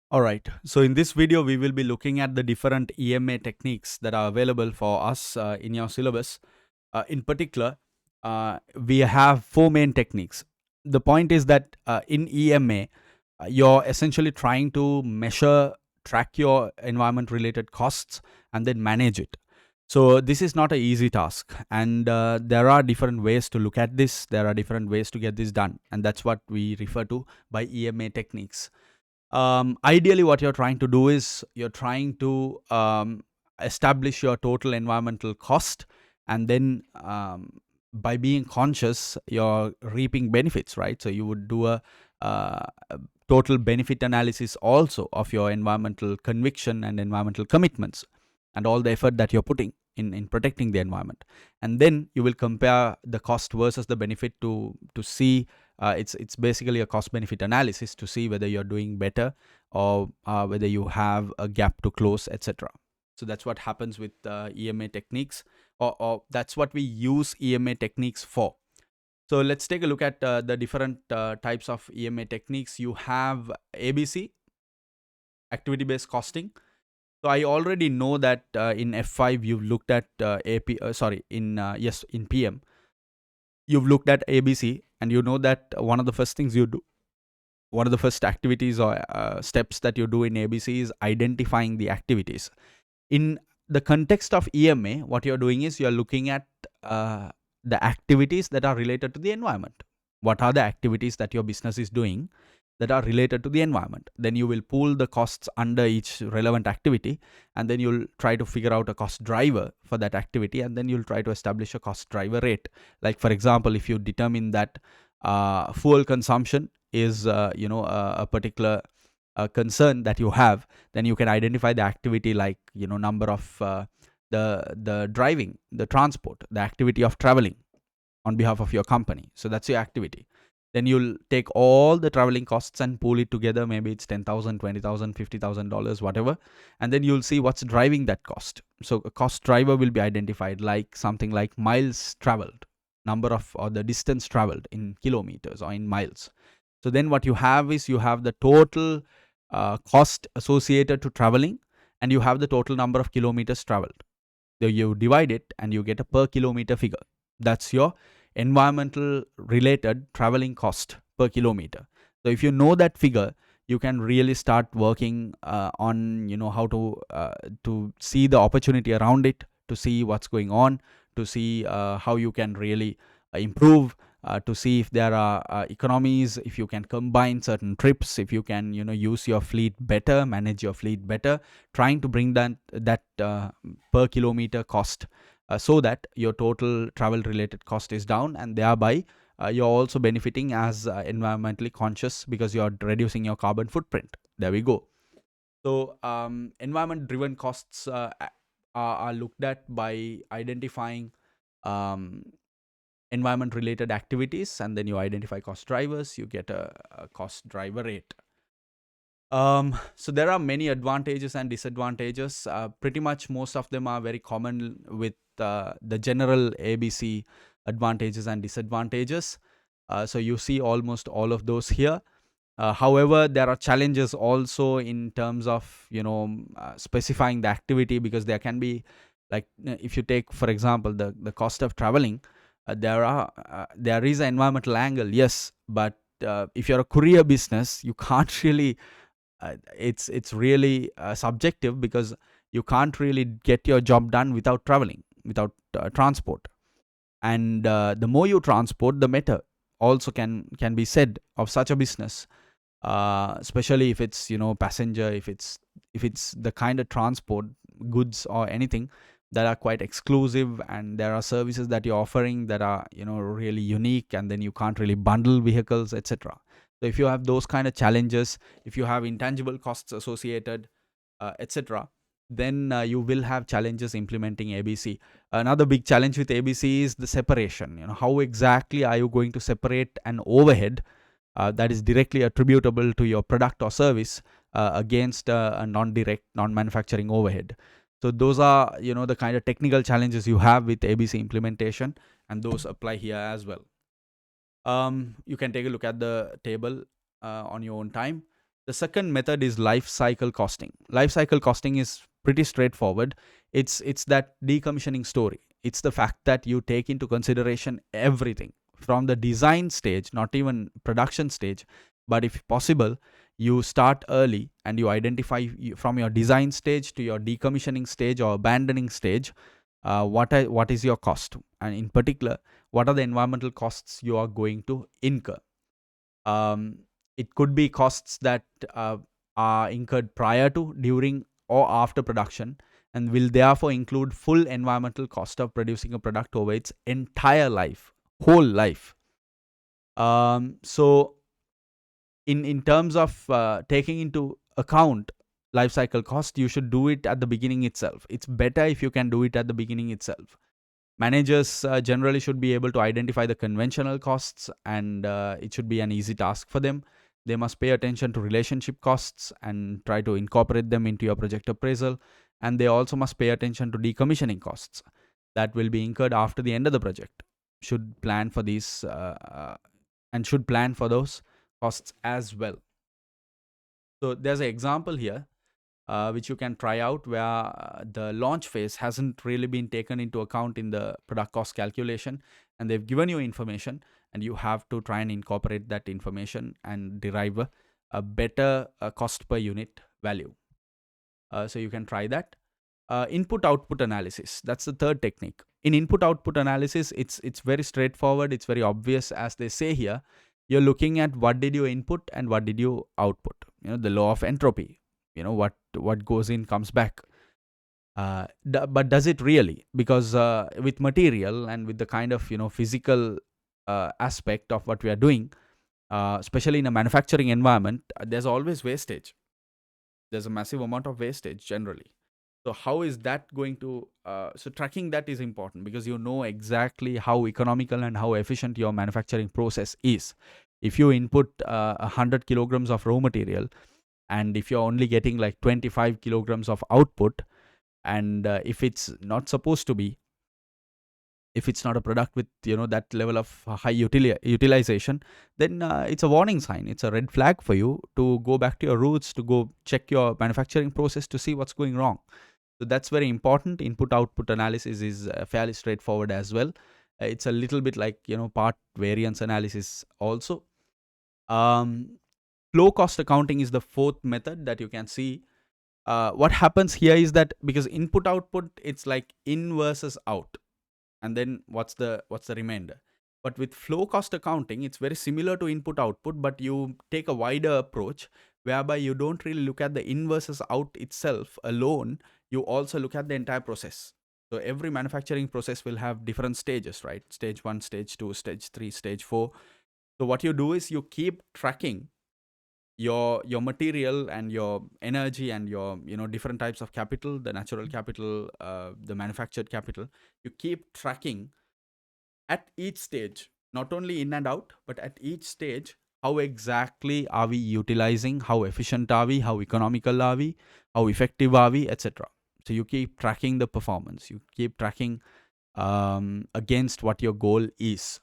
All right. So in this video, we will be looking at the different EMA techniques that are available for us in your syllabus. In particular, we have four main techniques. The point is that in EMA, you're essentially trying to measure, track your environment related costs, and then manage it. So this is not an easy task, and there are different ways to look at this. There are different ways to get this done, and that's what we refer to by EMA techniques. Ideally, what you're trying to do is you're trying to establish your total environmental cost, and then by being conscious, you're reaping benefits, right? So you would do a total benefit analysis also of your environmental conviction and environmental commitments and all the effort that you're putting in protecting the environment. And then you will compare the cost versus the benefit to see it's basically a cost benefit analysis to see whether you're doing better or whether you have a gap to close, etc. So that's what happens with EMA techniques, or that's what we use EMA techniques for. So let's take a look at the different types of EMA techniques. You have ABC, activity based costing. So I already know that in F5 you've looked at in PM you've looked at ABC, and you know that one of the first things you do, one of the first activities or steps that you do in ABC is identifying the activities. In the context of EMA, what you're doing is you're looking at the activities that are related to the environment. What are the activities that your business is doing that are related to the environment? Then you will pool the costs under each relevant activity, and then you'll try to figure out a cost driver for that activity, and then you'll try to establish a cost driver rate. Like, for example, if you determine that fuel consumption is a particular concern that you have, then you can identify the activity, like number of the driving, the transport, the activity of traveling on behalf of your company. So that's your activity. Then you'll take all the traveling costs and pool it together. Maybe it's 10,000, 20,000, $50,000, whatever. And then you'll see what's driving that cost. So a cost driver will be identified, like something like miles traveled, number of, or the distance traveled in kilometers or in miles. So then what you have is you have the total cost associated to traveling, and you have the total number of kilometers traveled. So you divide it and you get a per kilometer figure. That's your environmental related traveling cost per kilometer. So if you know that figure, you can really start working on how to see the opportunity around it, to see what's going on, to see how you can really improve, to see if there are economies, if you can combine certain trips, if you can use your fleet better, manage your fleet better, trying to bring that per kilometer cost so that your total travel related cost is down, and thereby you're also benefiting as environmentally conscious because you're reducing your carbon footprint. There we go. So environment driven costs are looked at by identifying environment related activities, and then you identify cost drivers, you get a cost driver rate. So there are many advantages and disadvantages. Pretty much most of them are very common with the general ABC advantages and disadvantages. So you see almost all of those here. However, there are challenges also in terms of specifying the activity, because there can be, like, if you take for example the cost of traveling, there is an environmental angle, yes, but if you're a courier business, you can't really it's really subjective, because you can't really get your job done without traveling, without transport. And the more you transport, the better also can be said of such a business, especially if it's passenger, if it's the kind of transport, goods or anything that are quite exclusive, and there are services that you're offering that are really unique, and then you can't really bundle vehicles, etc. So if you have those kind of challenges, if you have intangible costs associated, etc., then you will have challenges implementing ABC. Another big challenge with ABC is the separation. How exactly are you going to separate an overhead that is directly attributable to your product or service against a non-direct, non-manufacturing overhead? So those are the kind of technical challenges you have with ABC implementation, and those apply here as well. You can take a look at the table on your own time. The second method is life cycle costing. Life cycle costing is pretty straightforward. It's that decommissioning story. It's the fact that you take into consideration everything from the design stage, not even production stage, but if possible, you start early and you identify from your design stage to your decommissioning stage or abandoning stage, what is your cost, and in particular, what are the environmental costs you are going to incur. um, it could be costs that are incurred prior to, during, or after production, and will therefore include full environmental cost of producing a product over its entire life, whole life. So, in terms of taking into account life cycle cost, you should do it at the beginning itself. It's better if you can do it at the beginning itself. Managers generally should be able to identify the conventional costs, and it should be an easy task for them. They must pay attention to relationship costs and try to incorporate them into your project appraisal. And they also must pay attention to decommissioning costs that will be incurred after the end of the project. Should plan for these and should plan for those costs as well. So there's an example here which you can try out, where the launch phase hasn't really been taken into account in the product cost calculation, and they've given you information, and you have to try and incorporate that information and derive a better cost per unit value. So you can try that. Input output analysis, that's the third technique. In input output analysis, it's very straightforward, it's very obvious. As they say here, you're looking at what did you input and what did you output. The law of entropy. What goes in comes back. But does it really? Because with material and with the kind of physical aspect of what we are doing, especially in a manufacturing environment, there's always wastage. There's a massive amount of wastage generally. So how is that going to so tracking that is important, because you know exactly how economical and how efficient your manufacturing process is. If you input 100 kilograms of raw material, and if you're only getting like 25 kilograms of output, and if it's not supposed to be, if it's not a product with that level of high utilization, then it's a warning sign. It's a red flag for you to go back to your roots, to go check your manufacturing process to see what's going wrong. So that's very important. Input output analysis is fairly straightforward as well. It's a little bit like part variance analysis also. Flow cost accounting is the fourth method that you can see. What happens here is that, because input output, it's like in versus out, and then what's the remainder. But with flow cost accounting, it's very similar to input output, but you take a wider approach, whereby you don't really look at the in versus out itself alone. You also look at the entire process. So every manufacturing process will have different stages, right? Stage 1, stage 2, stage 3, stage 4. So what you do is you keep tracking your material and your energy and your different types of capital, the natural capital, the manufactured capital. You keep tracking at each stage, not only in and out, but at each stage, how exactly are we utilizing, how efficient are we, how economical are we, how effective are we, etc. So you keep tracking the performance, you keep tracking against what your goal is.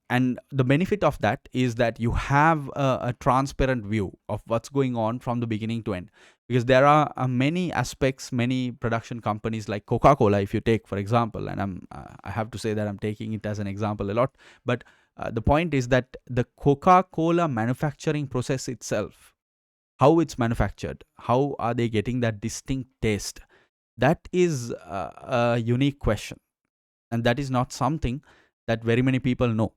And the benefit of that is that you have a transparent view of what's going on from the beginning to end. Because there are many aspects, many production companies like Coca-Cola, if you take for example, and I have to say that I'm taking it as an example a lot, but the point is that the Coca-Cola manufacturing process itself, how it's manufactured, how are they getting that distinct taste, that is a unique question, and that is not something that very many people know,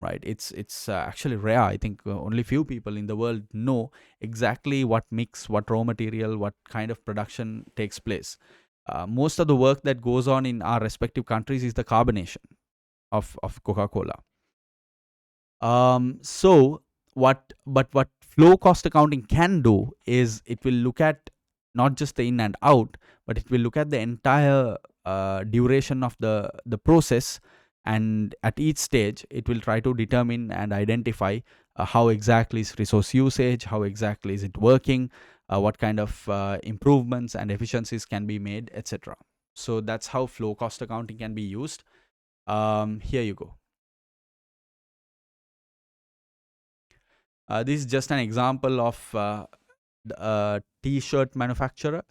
right? It's actually rare. I think only few people in the world know exactly what mix, what raw material, what kind of production takes place. Most of the work that goes on in our respective countries is the carbonation of Coca-Cola. So what flow cost accounting can do is it will look at not just the in and out, but it will look at the entire duration of the process, and at each stage it will try to determine and identify how exactly is resource usage, how exactly is it working, what kind of improvements and efficiencies can be made, etc. So that's how flow cost accounting can be used. Here you go. This is just an example of a t-shirt manufacturer.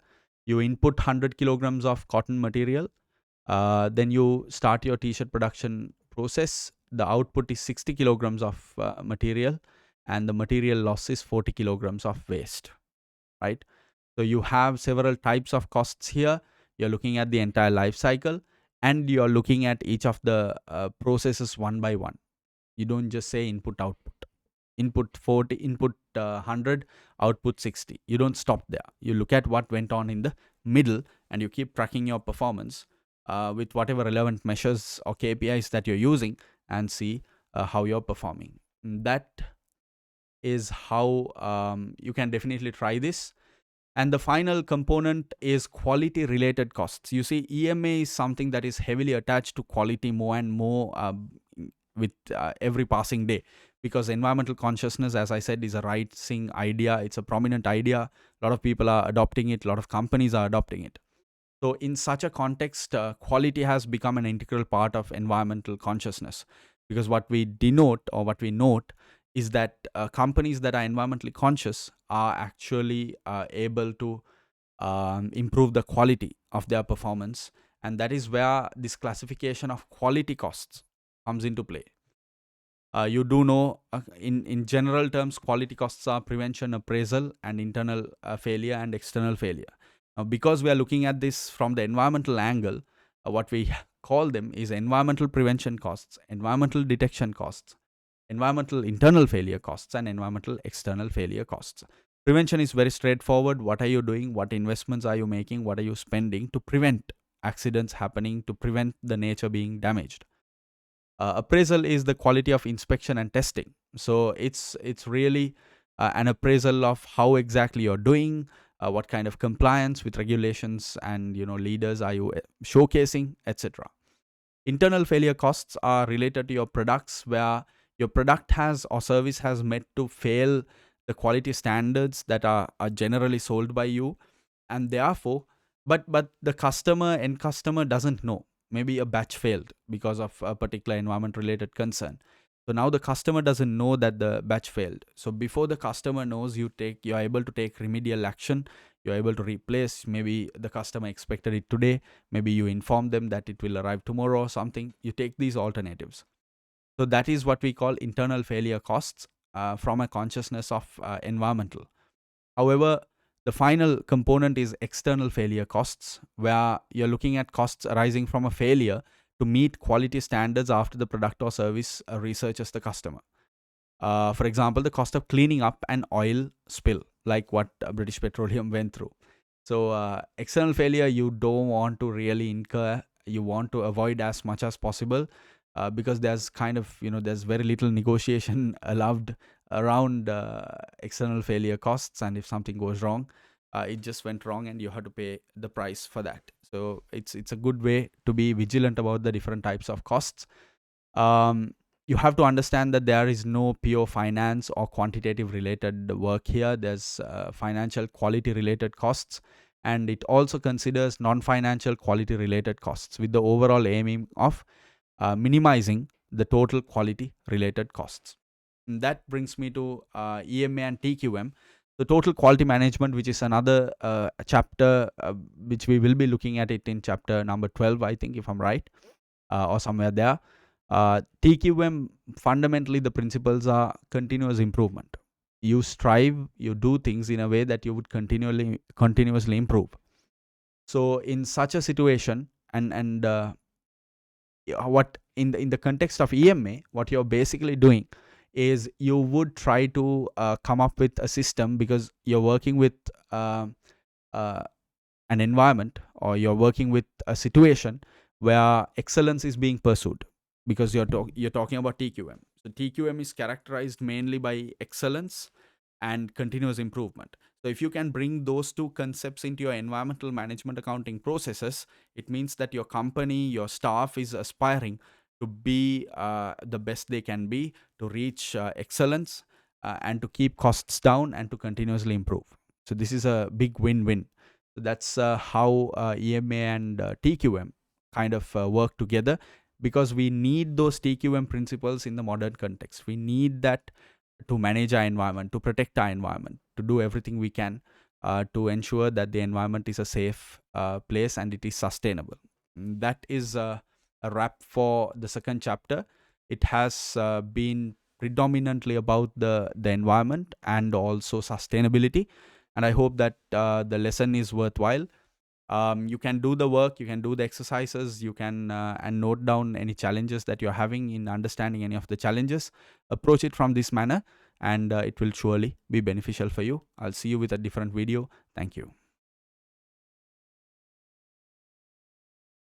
You input 100 kilograms of cotton material, then you start your t-shirt production process. The output is 60 kilograms of material, and the material loss is 40 kilograms of waste, right? So you have several types of costs here. You're looking at the entire life cycle, and you're looking at each of the processes one by one. You don't just say input output. Input 40, input 100, output 60. You don't stop there. You look at what went on in the middle, and you keep tracking your performance with whatever relevant measures or KPIs that you're using, and see how you're performing. That is how you can definitely try this. And the final component is quality related costs. You see, EMA is something that is heavily attached to quality more and more with every passing day, because environmental consciousness, as I said, is a rising idea. It's a prominent idea. A lot of people are adopting it. A lot of companies are adopting it. So in such a context, quality has become an integral part of environmental consciousness, because what we denote or what we note is that companies that are environmentally conscious are actually able to improve the quality of their performance. And that is where this classification of quality costs comes into play. You do know, in general terms, quality costs are prevention, appraisal, and internal failure and external failure. Now, because we are looking at this from the environmental angle, what we call them is environmental prevention costs, environmental detection costs, environmental internal failure costs, and environmental external failure costs. Prevention is very straightforward. What are you doing? What investments are you making? What are you spending to prevent accidents happening, to prevent the nature being damaged? Appraisal is the quality of inspection and testing. So it's really an appraisal of how exactly you're doing, what kind of compliance with regulations and leaders are you showcasing, etc. Internal failure costs are related to your products, where your product has or service has met to fail the quality standards that are generally sold by you, and therefore, but the end customer doesn't know. Maybe a batch failed because of a particular environment related concern. So now the customer doesn't know that the batch failed. So before the customer knows, you're able to take remedial action. You're able to replace. Maybe the customer expected it today. Maybe you inform them that it will arrive tomorrow or something. You take these alternatives. So that is what we call internal failure costs from a consciousness of environmental. However, the final component is external failure costs, where you're looking at costs arising from a failure to meet quality standards after the product or service researches the customer. For example, the cost of cleaning up an oil spill, like what British Petroleum went through. So external failure, you don't want to really incur. You want to avoid as much as possible, because there's there's very little negotiation allowed around external failure costs. And if something goes wrong, it just went wrong, and you have to pay the price for that. So it's a good way to be vigilant about the different types of costs. You have to understand that there is no pure finance or quantitative related work here. There's financial quality related costs, and it also considers non-financial quality related costs, with the overall aiming of minimizing the total quality related costs. And that brings me to EMA and TQM, the total quality management, which is another chapter, which we will be looking at it in chapter number 12, I think, if I'm right, or somewhere there. TQM, fundamentally, the principles are continuous improvement. You strive, you do things in a way that you would continuously improve. So in such a situation, and what in the context of EMA, what you're basically doing is you would try to come up with a system, because you're working with an environment, or you're working with a situation where excellence is being pursued, because you're talking about TQM. So TQM is characterized mainly by excellence and continuous improvement. So if you can bring those two concepts into your environmental management accounting processes, it means that your company, your staff is aspiring to be the best they can be, to reach excellence, and to keep costs down, and to continuously improve. So this is a big win-win. So that's how EMA and TQM kind of work together, because we need those TQM principles in the modern context. We need that to manage our environment, to protect our environment, to do everything we can to ensure that the environment is a safe place and it is sustainable. That is a wrap for the second chapter. It has been predominantly about the environment and also sustainability, and I hope that the lesson is worthwhile. You can do the work, you can do the exercises, you can and note down any challenges that you're having in understanding any of the challenges. Approach it from this manner, and it will surely be beneficial for you. I'll see you with a different video. Thank you.